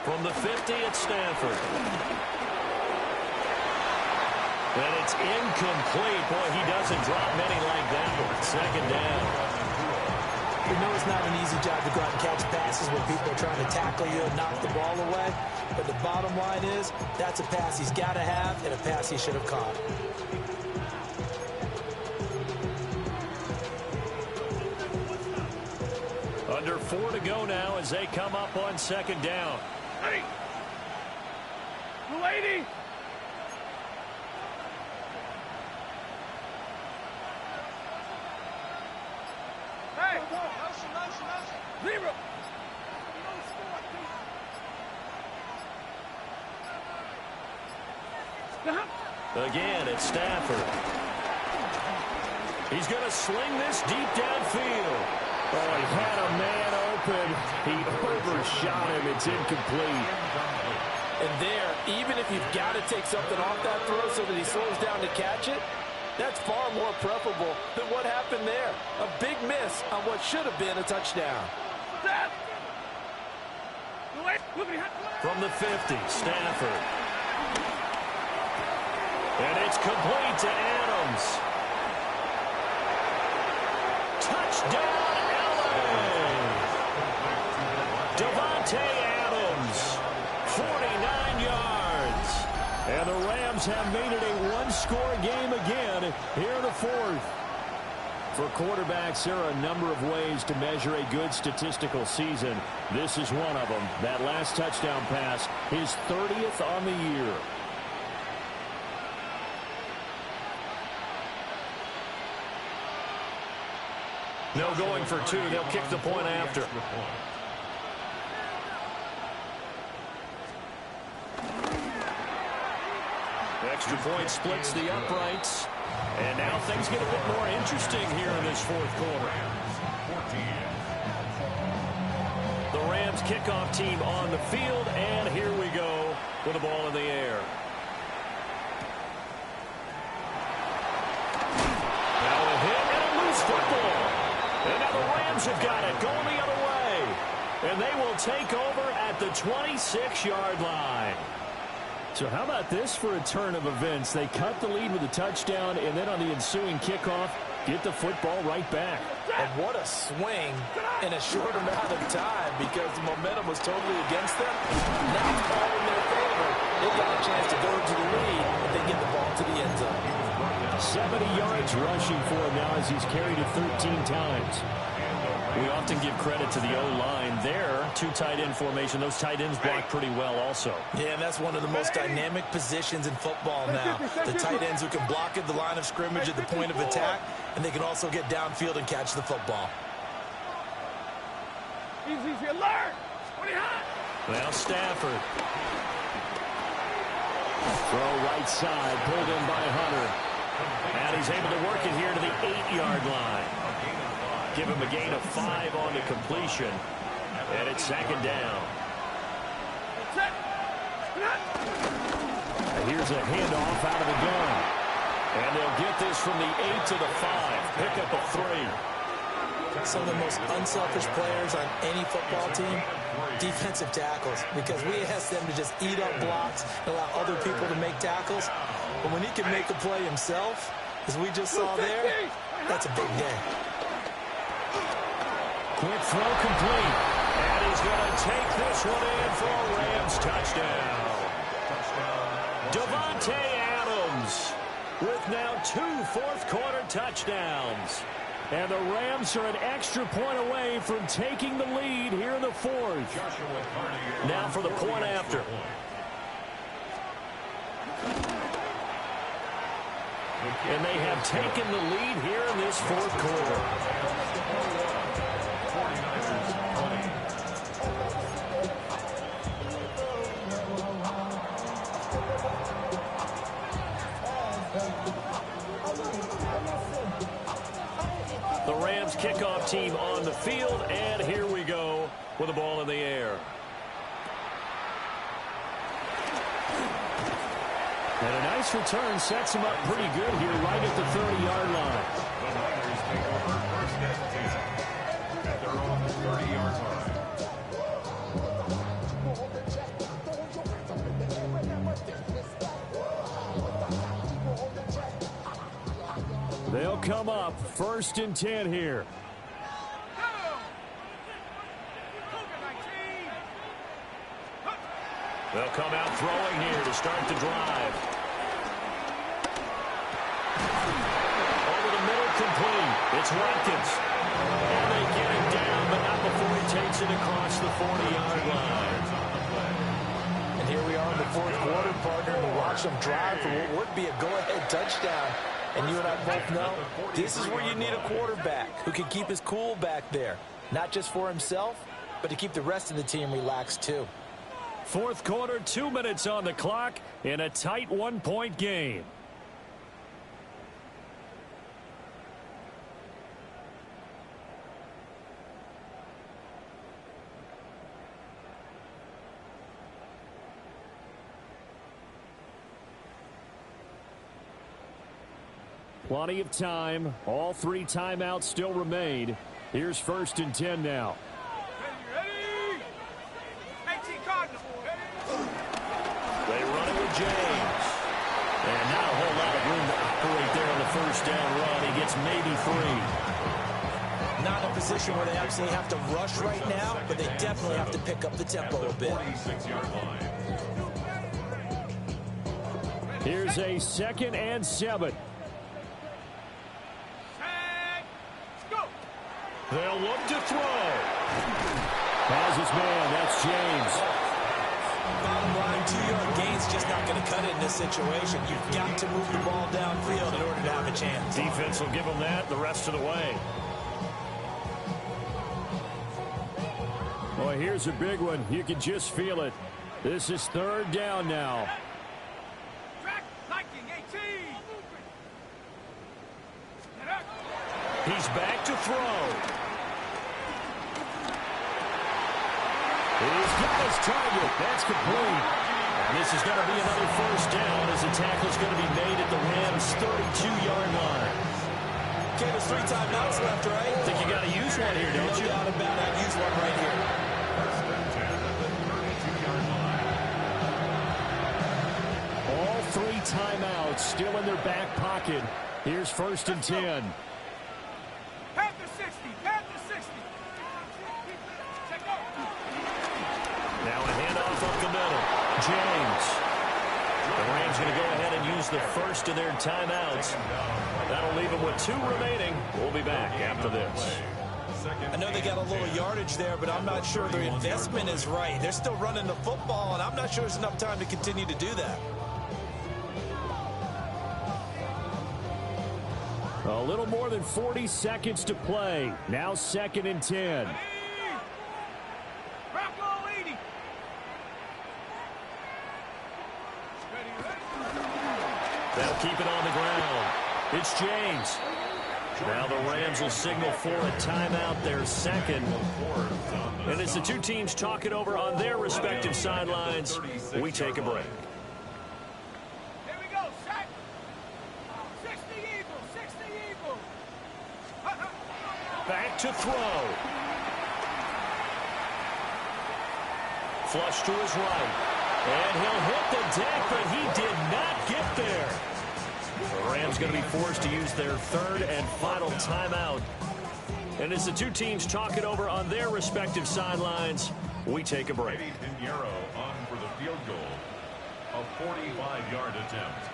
From the 50, it's Stafford. And it's incomplete. Boy, he doesn't drop many like that one. 2nd down. We know it's not an easy job to go out and catch passes when people are trying to tackle you and knock the ball away. But the bottom line is, that's a pass he's got to have and a pass he should have caught. Under 4 to go now as they come up on 2nd down. Hey! Blue 80! Hey! Zero! Again, it's Stafford. He's going to sling this deep downfield. Oh, he had a man open. He overshot him. It's incomplete. And there, even if you've got to take something off that throw so that he slows down to catch it, that's far more preferable than what happened there. A big miss on what should have been a touchdown. Set! From the 50, Stafford. And it's complete to Adams. Touchdown, LA! Davante Adams, 49 yards. And the Rams have made it a one-score game again here in the fourth. For quarterbacks, there are a number of ways to measure a good statistical season. This is one of them. That last touchdown pass, his 30th on the year. No going for two. They'll kick the point after. Extra point splits the uprights. And now things get a bit more interesting here in this fourth quarter. The Rams kickoff team on the field, and here we go with the ball in the air. Now a hit and a loose football. And now the Rams have got it going the other way. And they will take over at the 26-yard line. So how about this for a turn of events? They cut the lead with a touchdown, and then on the ensuing kickoff, get the football right back. And what a swing in a short amount of time, because the momentum was totally against them. Now it's all in their favor. They've got a chance to go to the lead if they get the ball to the end zone. 70 yards rushing for him now as he's carried it 13 times. We often give credit to the O-line there. Two tight end formation. Those tight ends block pretty well also. Yeah, and that's one of the most dynamic positions in football now. The tight ends who can block at the line of scrimmage at the point of attack, and they can also get downfield and catch the football. Easy, alert! Now Stafford. Throw right side, pulled in by Hunter. And he's able to work it here to the 8-yard line. Give him a gain of 5 on the completion. And it's second down. Here's a handoff out of the gun. And they'll get this from the 8 to the 5. Pick up a 3. Some of the most unselfish players on any football team, defensive tackles, because we ask them to just eat up blocks and allow other people to make tackles. But when he can make a play himself, as we just saw there, that's a big day. Quick throw complete. And he's going to take this one in for a Rams touchdown. Davante Adams with now 2 fourth-quarter touchdowns. And the Rams are an extra point away from taking the lead here in the fourth. Now for the point after. And they have taken the lead here in this fourth quarter. The Rams kickoff team on the field, and here we go with the ball in the air. And a nice return sets him up pretty good here right at the 30-yard line. The Niners take over first and 10 at their own 30-yard line. They'll come up first and 10 here. They'll come out throwing here to start the drive. Over the middle, complete. It's Watkins. And they get it down, but not before he takes it across the 40-yard line. And here we are in the fourth quarter, partner, to watch them drive for what would be a go-ahead touchdown. And you and I both know this is where you need a quarterback who can keep his cool back there. Not just for himself, but to keep the rest of the team relaxed too. Fourth quarter, 2 minutes on the clock in a tight one-point game. Plenty of time. All 3 timeouts still remain. Here's first and 10 now. Ready? 19 James. And not a whole lot of room to operate there on the first down run. He gets maybe 3. Not in a position where they actually have to rush right now, but they definitely have to pick up the tempo a bit. 46-yard line. Here's a 2nd and 7. They'll look to throw. Has his man. That's James. Bottom line, 2-yard gain's just not going to cut it in this situation. You've got to move the ball downfield in order to have a chance. Defense will give them that the rest of the way. Boy, here's a big one. You can just feel it. This is 3rd down now. He's back to throw. He's got his target. That's complete. And this is going to be another first down as the tackle's going to be made at the Rams' 32-yard line. Okay, there's 3 timeouts left, right? I think you got to use one here, don't you? No doubt about it. Use one right here. First and 10 at the 32-yard line. All 3 timeouts still in their back pocket. Here's 1st and 10. Now a handoff up the middle. James. The Rams going to go ahead and use the first of their timeouts. That'll leave them with 2 remaining. We'll be back after this. I know they got a little yardage there, but I'm not sure their investment is right. They're still running the football, and I'm not sure there's enough time to continue to do that. A little more than 40 seconds to play. Now 2nd and 10. They'll keep it on the ground. It's James. Now the Rams will signal for a timeout, their 2nd. And as the 2 teams talk it over on their respective sidelines, we take a break. Here we go, set. 60 Eagles, 60 Eagles. Back to throw. Flush to his right. And he'll hit the deck, but he did not get there. The Rams going to be forced to use their 3rd and final timeout. And as the 2 teams talk it over on their respective sidelines, we take a break. Pinheiro on for the field goal. A 45-yard attempt.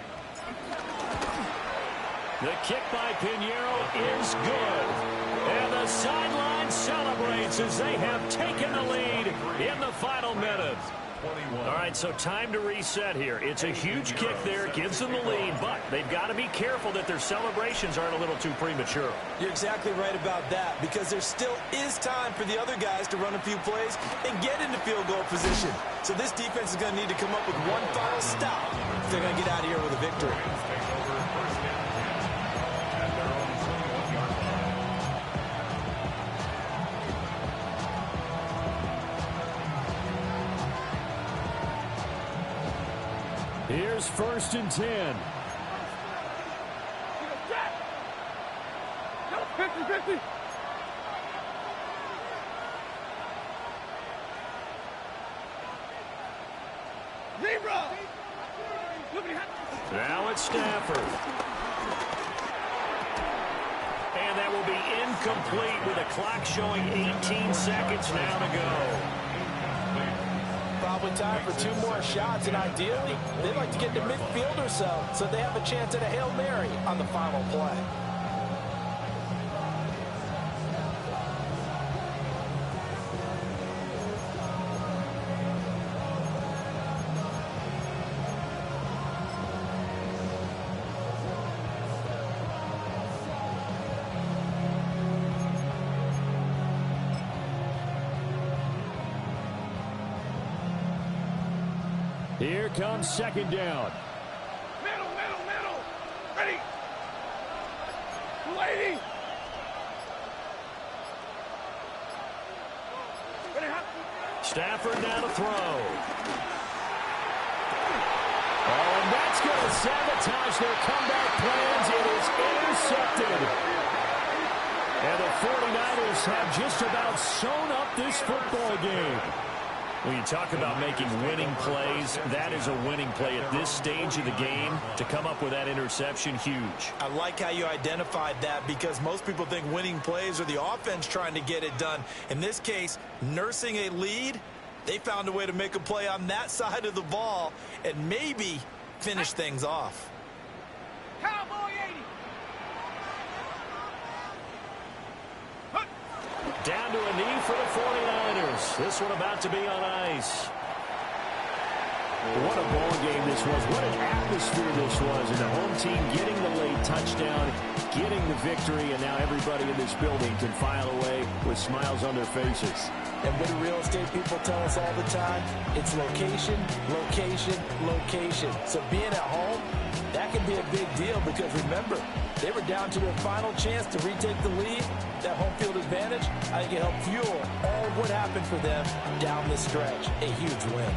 The kick by Pinheiro is good. And the sideline celebrates as they have taken the lead in the final minute. All right, so time to reset here. It's a huge kick there. Gives them the lead, but they've got to be careful that their celebrations aren't a little too premature. You're exactly right about that, because there still is time for the other guys to run a few plays and get into field goal position. So this defense is going to need to come up with one final stop if they're going to get out of here with a victory. Here's 1st and 10. 50-50. Zebra. Now it's Stafford. And that will be incomplete with a clock showing 18 seconds now to go. Probably time for 2 more shots, and ideally, they'd like to get to midfield or so they have a chance at a Hail Mary on the final play. Here comes 2nd down. Middle. Ready. 280. Stafford now to throw. Oh, and that's going to sabotage their comeback plans. It is intercepted. And the 49ers have just about sewn up this football game. When you talk about making winning plays, that is a winning play at this stage of the game. To come up with that interception, huge. I like how you identified that because most people think winning plays are the offense trying to get it done. In this case, nursing a lead, they found a way to make a play on that side of the ball and maybe finish things off. Cowboy 80. Down to a knee for the 49ers. This one about to be on ice. What a ball game this was. What an atmosphere this was. And the home team getting the late touchdown, getting the victory, and now everybody in this building can file away with smiles on their faces. And what do real estate people tell us all the time? It's location, location, location. So being at home, that can be a big deal because remember, they were down to their final chance to retake the lead. That home field advantage, I think it helped fuel all of what happened for them down the stretch. A huge win.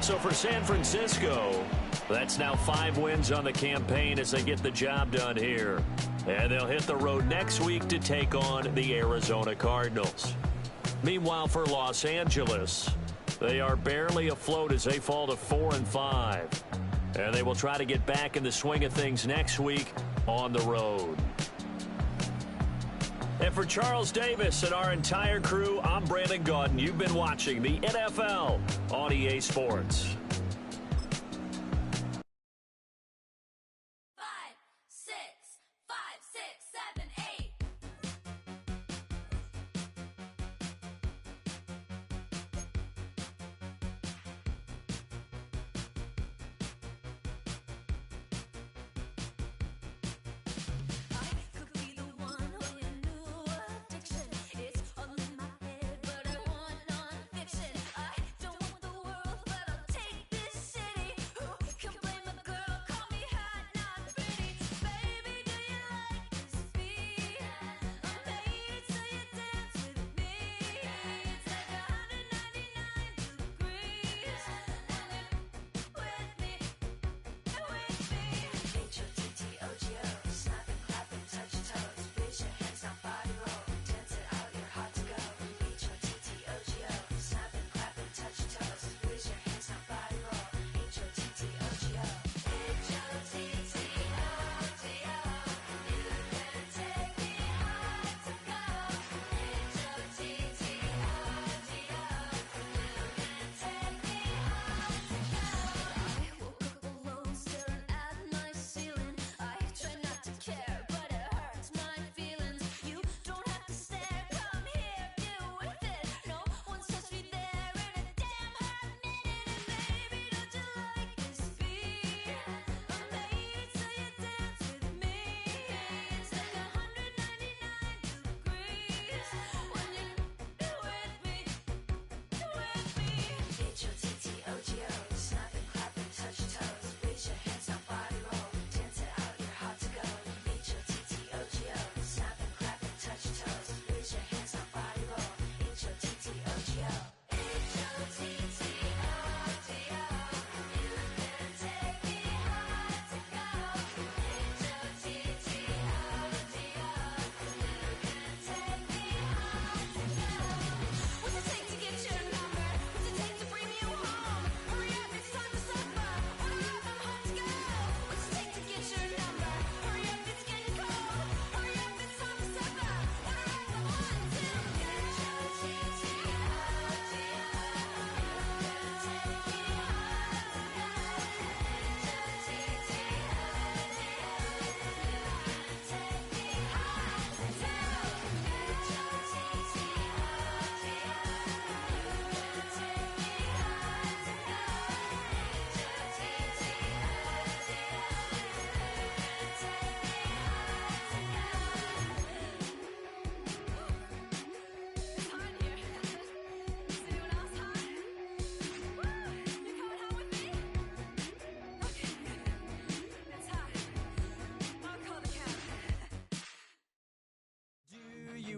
So for San Francisco, that's now 5 wins on the campaign as they get the job done here. And they'll hit the road next week to take on the Arizona Cardinals. Meanwhile, for Los Angeles, they are barely afloat as they fall to 4-5. And they will try to get back in the swing of things next week on the road. And for Charles Davis and our entire crew, I'm Brandon Gaudin. You've been watching the NFL on EA Sports.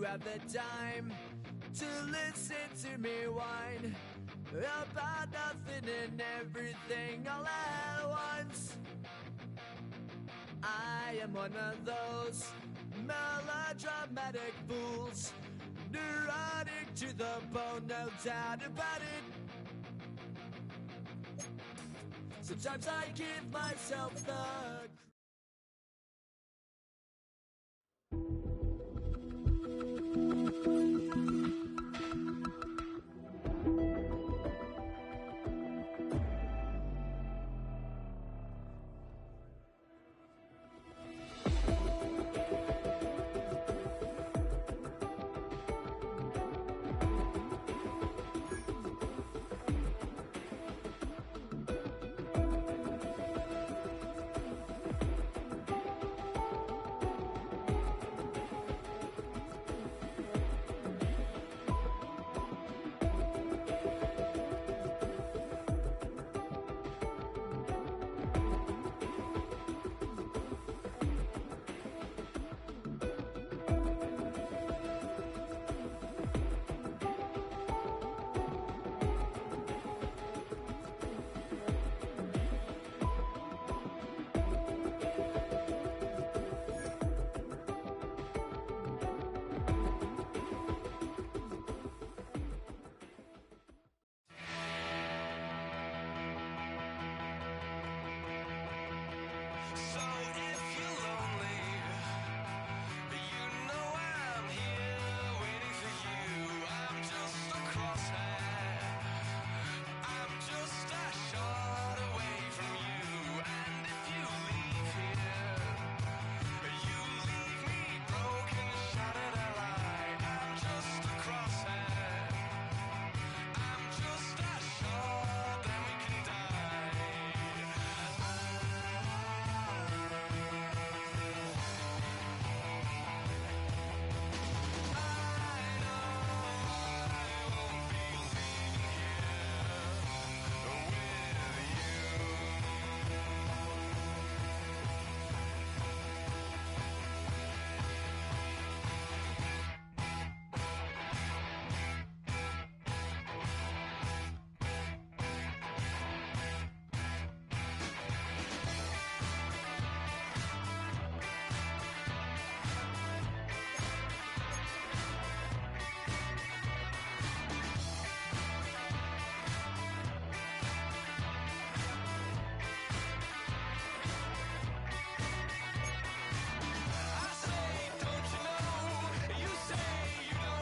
Have the time to listen to me whine about nothing and everything all at once. I am one of those melodramatic fools, neurotic to the bone, no doubt about it. Sometimes I give myself the